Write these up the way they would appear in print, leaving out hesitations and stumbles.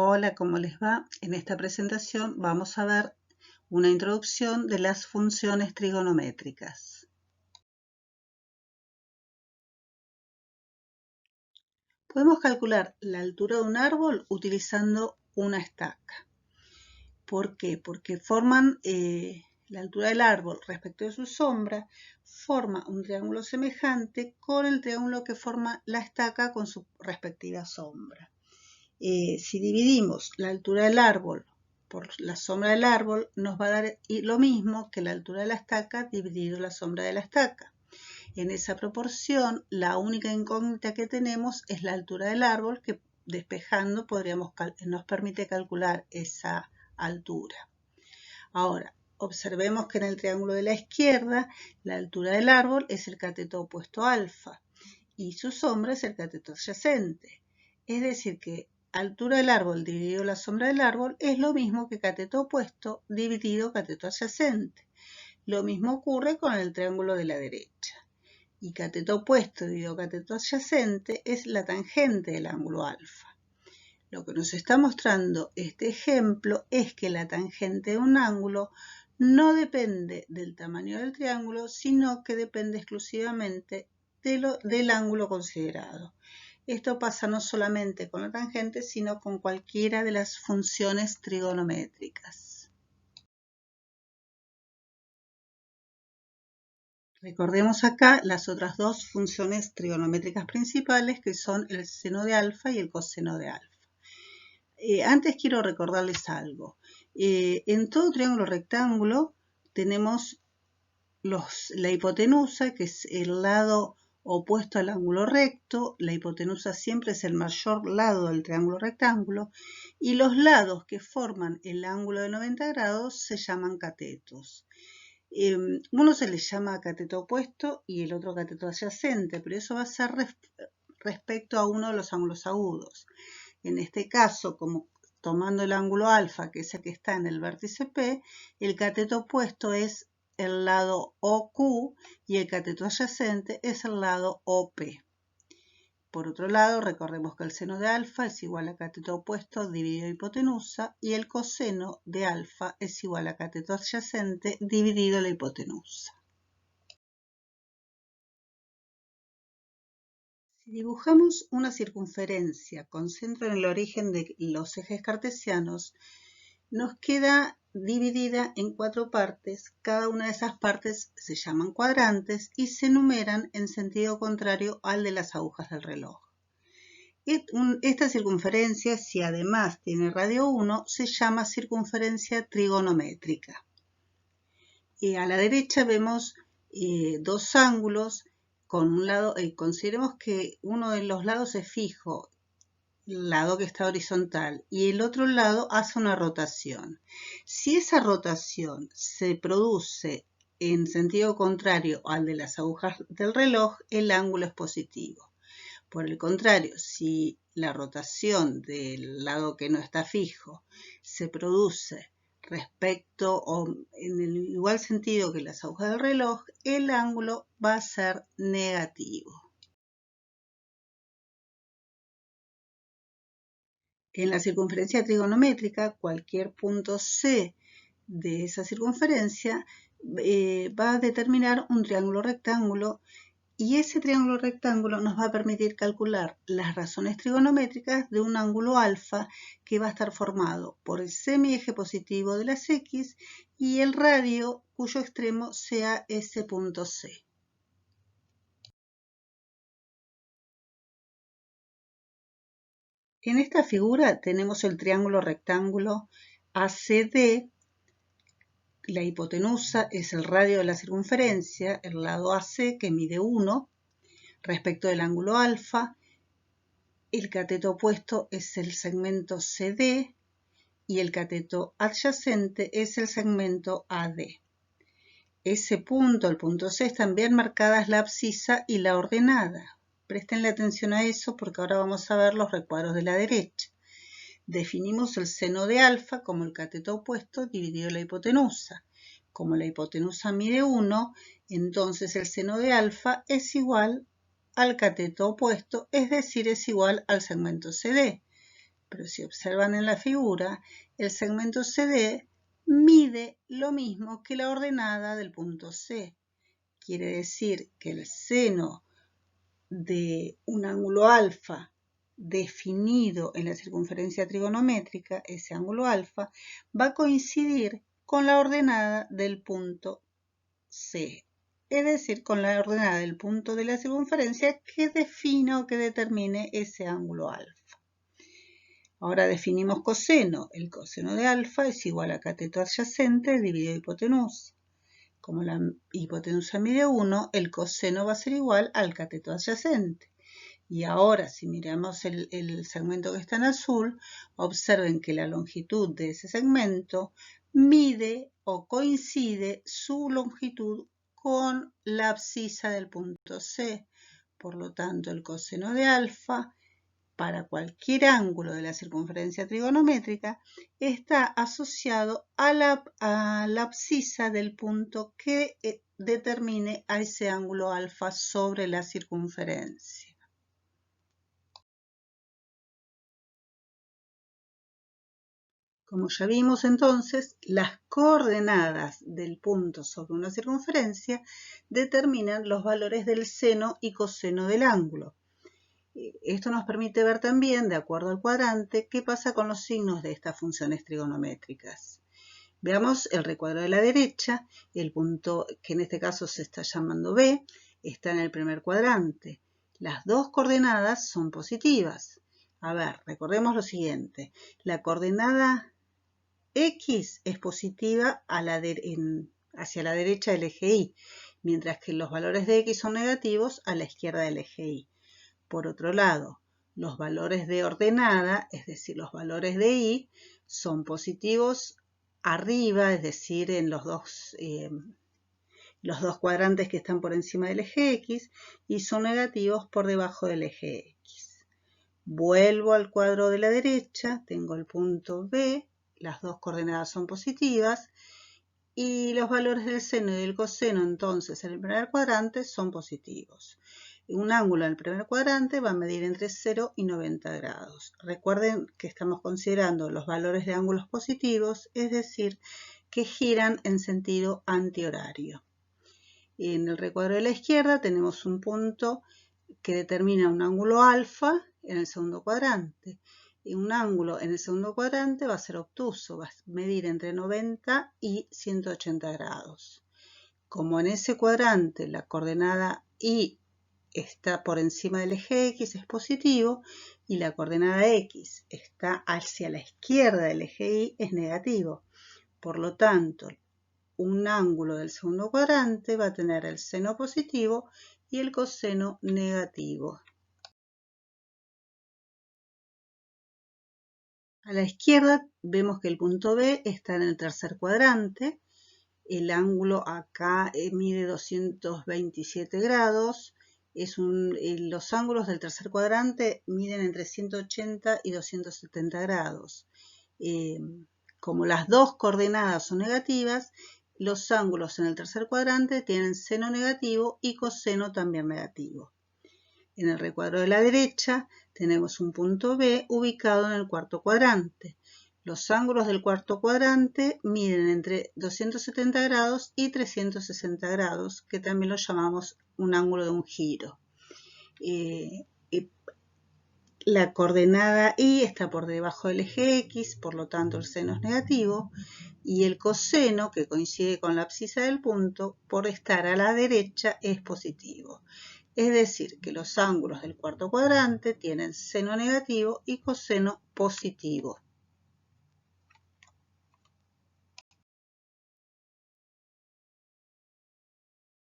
Hola, ¿cómo les va? En esta presentación vamos a ver una introducción de las funciones trigonométricas. Podemos calcular la altura de un árbol utilizando una estaca. ¿Por qué? Porque forman la altura del árbol respecto de su sombra, forma un triángulo semejante con el triángulo que forma la estaca con su respectiva sombra. Si dividimos la altura del árbol por la sombra del árbol, nos va a dar lo mismo que la altura de la estaca dividido la sombra de la estaca. En esa proporción, la única incógnita que tenemos es la altura del árbol, que despejando nos permite calcular esa altura. Ahora, observemos que en el triángulo de la izquierda, la altura del árbol es el cateto opuesto alfa y su sombra es el cateto adyacente. Es decir, que altura del árbol dividido la sombra del árbol es lo mismo que cateto opuesto dividido cateto adyacente. Lo mismo ocurre con el triángulo de la derecha. Y cateto opuesto dividido cateto adyacente es la tangente del ángulo alfa. Lo que nos está mostrando este ejemplo es que la tangente de un ángulo no depende del tamaño del triángulo, sino que depende exclusivamente del ángulo considerado. Esto pasa no solamente con la tangente, sino con cualquiera de las funciones trigonométricas. Recordemos acá las otras dos funciones trigonométricas principales, que son el seno de alfa y el coseno de alfa. Antes quiero recordarles algo. En todo triángulo rectángulo tenemos la hipotenusa, que es el lado opuesto al ángulo recto. La hipotenusa siempre es el mayor lado del triángulo rectángulo, y los lados que forman el ángulo de 90 grados se llaman catetos. Uno se le llama cateto opuesto y el otro cateto adyacente, pero eso va a ser respecto a uno de los ángulos agudos. En este caso, como tomando el ángulo alfa, que es el que está en el vértice P, el cateto opuesto es el lado OQ y el cateto adyacente es el lado OP. Por otro lado, recordemos que el seno de alfa es igual a cateto opuesto dividido hipotenusa y el coseno de alfa es igual a cateto adyacente dividido la hipotenusa. Si dibujamos una circunferencia con centro en el origen de los ejes cartesianos, nos queda dividida en 4 partes. Cada una de esas partes se llaman cuadrantes y se numeran en sentido contrario al de las agujas del reloj. Esta circunferencia, si además tiene radio 1, se llama circunferencia trigonométrica. A la derecha vemos dos ángulos con un lado, consideremos que uno de los lados es fijo, el lado que está horizontal, y el otro lado hace una rotación. Si esa rotación se produce en sentido contrario al de las agujas del reloj, el ángulo es positivo. Por el contrario, si la rotación del lado que no está fijo se produce respecto o en el igual sentido que las agujas del reloj, el ángulo va a ser negativo. En la circunferencia trigonométrica, cualquier punto C de esa circunferencia va a determinar un triángulo rectángulo, y ese triángulo rectángulo nos va a permitir calcular las razones trigonométricas de un ángulo alfa que va a estar formado por el semieje positivo de las X y el radio cuyo extremo sea ese punto C. En esta figura tenemos el triángulo rectángulo ACD. La hipotenusa es el radio de la circunferencia, el lado AC que mide 1 respecto del ángulo alfa. El cateto opuesto es el segmento CD y el cateto adyacente es el segmento AD. Ese punto, el punto C, están bien marcadas la abscisa y la ordenada. Prestenle atención a eso porque ahora vamos a ver los recuadros de la derecha. Definimos el seno de alfa como el cateto opuesto dividido la hipotenusa. Como la hipotenusa mide 1, entonces el seno de alfa es igual al cateto opuesto, es decir, es igual al segmento CD. Pero si observan en la figura, el segmento CD mide lo mismo que la ordenada del punto C. Quiere decir que el seno de un ángulo alfa definido en la circunferencia trigonométrica, ese ángulo alfa, va a coincidir con la ordenada del punto C, es decir, con la ordenada del punto de la circunferencia que defina o que determine ese ángulo alfa. Ahora definimos coseno. El coseno de alfa es igual a cateto adyacente dividido hipotenusa. Como la hipotenusa mide 1, el coseno va a ser igual al cateto adyacente. Y ahora, si miramos el segmento que está en azul, observen que la longitud de ese segmento mide o coincide su longitud con la abscisa del punto C. Por lo tanto, el coseno de alfa, para cualquier ángulo de la circunferencia trigonométrica, está asociado a la abscisa del punto que determine a ese ángulo alfa sobre la circunferencia. Como ya vimos entonces, las coordenadas del punto sobre una circunferencia determinan los valores del seno y coseno del ángulo. Esto nos permite ver también, de acuerdo al cuadrante, qué pasa con los signos de estas funciones trigonométricas. Veamos el recuadro de la derecha, el punto que en este caso se está llamando B, está en el primer cuadrante. Las dos coordenadas son positivas. A ver, recordemos lo siguiente. La coordenada X es positiva hacia la derecha del eje Y, mientras que los valores de X son negativos a la izquierda del eje Y. Por otro lado, los valores de ordenada, es decir, los valores de Y, son positivos arriba, es decir, en los dos cuadrantes que están por encima del eje X, y son negativos por debajo del eje X. Vuelvo al cuadro de la derecha, tengo el punto B, las dos coordenadas son positivas, y los valores del seno y del coseno entonces en el primer cuadrante son positivos. Un ángulo en el primer cuadrante va a medir entre 0 y 90 grados. Recuerden que estamos considerando los valores de ángulos positivos, es decir, que giran en sentido antihorario. En el recuadro de la izquierda tenemos un punto que determina un ángulo alfa en el segundo cuadrante. Y un ángulo en el segundo cuadrante va a ser obtuso, va a medir entre 90 y 180 grados. Como en ese cuadrante la coordenada Y está por encima del eje X, es positivo, y la coordenada X está hacia la izquierda del eje Y, es negativo. Por lo tanto, un ángulo del segundo cuadrante va a tener el seno positivo y el coseno negativo. A la izquierda vemos que el punto B está en el tercer cuadrante. El ángulo acá mide 227 grados. Los ángulos del tercer cuadrante miden entre 180 y 270 grados. Como las dos coordenadas son negativas, los ángulos en el tercer cuadrante tienen seno negativo y coseno también negativo. En el recuadro de la derecha tenemos un punto B ubicado en el cuarto cuadrante. Los ángulos del cuarto cuadrante miden entre 270 grados y 360 grados, que también lo llamamos un ángulo de un giro. La coordenada Y está por debajo del eje X, por lo tanto el seno es negativo, y el coseno, que coincide con la abscisa del punto, por estar a la derecha es positivo. Es decir, que los ángulos del cuarto cuadrante tienen seno negativo y coseno positivo.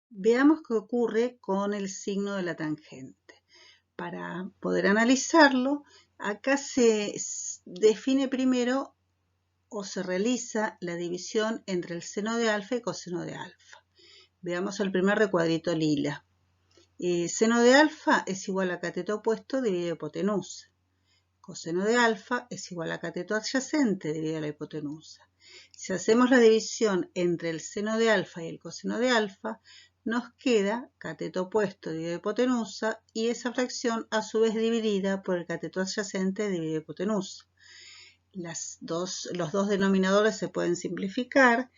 Veamos qué ocurre con el signo de la tangente. Para poder analizarlo, acá se define primero o se realiza la división entre el seno de alfa y coseno de alfa. Veamos el primer recuadrito lila. Seno de alfa es igual a cateto opuesto dividido hipotenusa. Coseno de alfa es igual a cateto adyacente dividido la hipotenusa. Si hacemos la división entre el seno de alfa y el coseno de alfa, nos queda cateto opuesto dividido hipotenusa y esa fracción a su vez dividida por el cateto adyacente dividido hipotenusa. Los dos denominadores se pueden simplificar,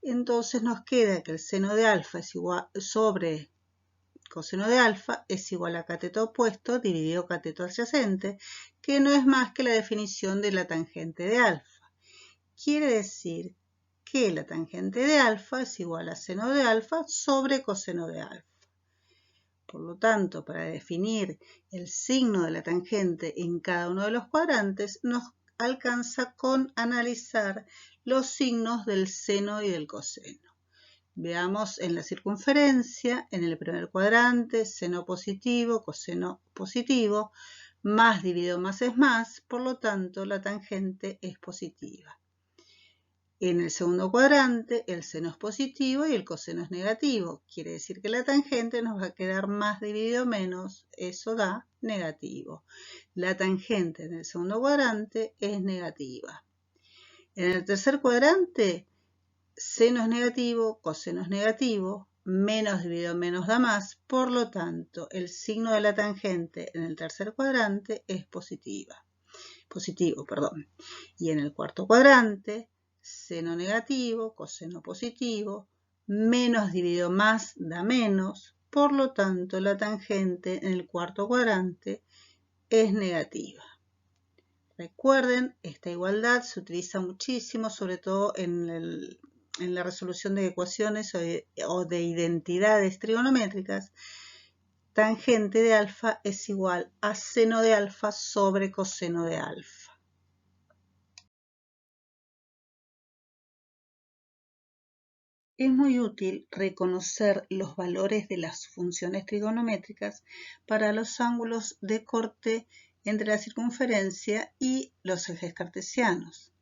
entonces nos queda que el seno de alfa es igual sobre coseno de alfa es igual a cateto opuesto dividido cateto adyacente, que no es más que la definición de la tangente de alfa. Quiere decir que la tangente de alfa es igual a seno de alfa sobre coseno de alfa. Por lo tanto, para definir el signo de la tangente en cada uno de los cuadrantes, nos alcanza con analizar los signos del seno y del coseno. Veamos en la circunferencia, en el primer cuadrante, seno positivo, coseno positivo, más dividido más es más, por lo tanto la tangente es positiva. En el segundo cuadrante, el seno es positivo y el coseno es negativo. Quiere decir que la tangente nos va a quedar más dividido menos, eso da negativo. La tangente en el segundo cuadrante es negativa. En el tercer cuadrante, seno es negativo, coseno es negativo, menos dividido menos da más, por lo tanto, el signo de la tangente en el tercer cuadrante es positivo. Y en el cuarto cuadrante, seno negativo, coseno positivo, menos dividido más da menos, por lo tanto la tangente en el cuarto cuadrante es negativa. Recuerden, esta igualdad se utiliza muchísimo, sobre todo en la resolución de ecuaciones o de identidades trigonométricas. Tangente de alfa es igual a seno de alfa sobre coseno de alfa. Es muy útil reconocer los valores de las funciones trigonométricas para los ángulos de corte entre la circunferencia y los ejes cartesianos.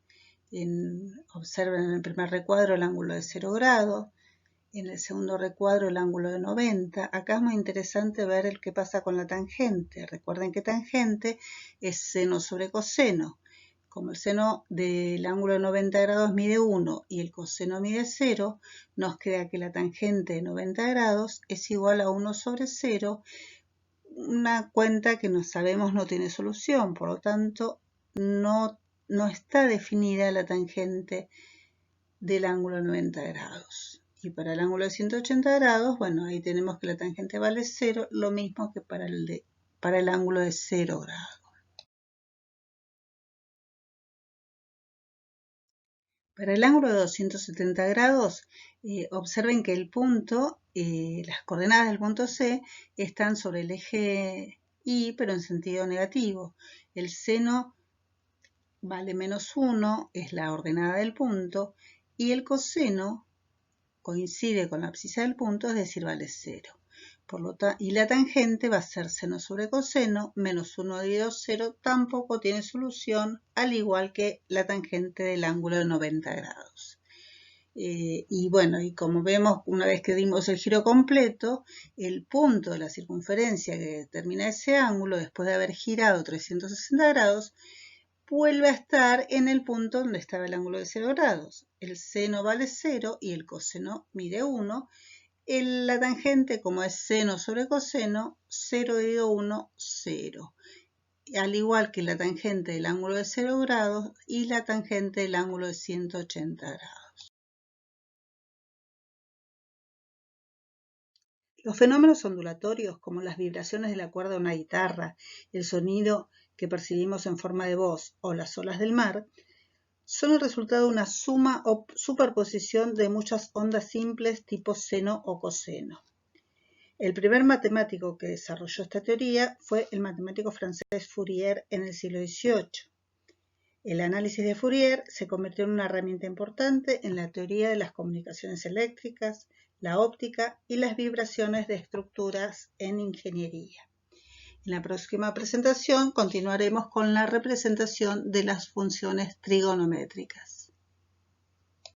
Observen en el primer recuadro el ángulo de 0 grados, en el segundo recuadro el ángulo de 90. Acá es muy interesante ver qué pasa con la tangente. Recuerden que tangente es seno sobre coseno. Como el seno del ángulo de 90 grados mide 1 y el coseno mide 0, nos queda que la tangente de 90 grados es igual a 1 sobre 0, una cuenta que no sabemos no tiene solución, por lo tanto no está definida la tangente del ángulo de 90 grados. Y para el ángulo de 180 grados, bueno, ahí tenemos que la tangente vale 0, lo mismo que para el ángulo de 0 grados. Para el ángulo de 270 grados, observen que el punto, las coordenadas del punto C están sobre el eje Y, pero en sentido negativo. El seno vale menos 1, es la ordenada del punto, y el coseno coincide con la abscisa del punto, es decir, vale 0. Y la tangente va a ser seno sobre coseno, menos 1 dividido 0, tampoco tiene solución, al igual que la tangente del ángulo de 90 grados. Y bueno, y como vemos, una vez que dimos el giro completo, el punto de la circunferencia que determina ese ángulo, después de haber girado 360 grados, vuelve a estar en el punto donde estaba el ángulo de 0 grados. El seno vale 0 y el coseno mide 1. La tangente, como es seno sobre coseno, 0 dividido 1, 0. Al igual que la tangente del ángulo de 0 grados y la tangente del ángulo de 180 grados. Los fenómenos ondulatorios, como las vibraciones de la cuerda de una guitarra, el sonido que percibimos en forma de voz o las olas del mar, son el resultado de una suma o superposición de muchas ondas simples tipo seno o coseno. El primer matemático que desarrolló esta teoría fue el matemático francés Fourier en el siglo XVIII. El análisis de Fourier se convirtió en una herramienta importante en la teoría de las comunicaciones eléctricas, la óptica y las vibraciones de estructuras en ingeniería. En la próxima presentación continuaremos con la representación de las funciones trigonométricas.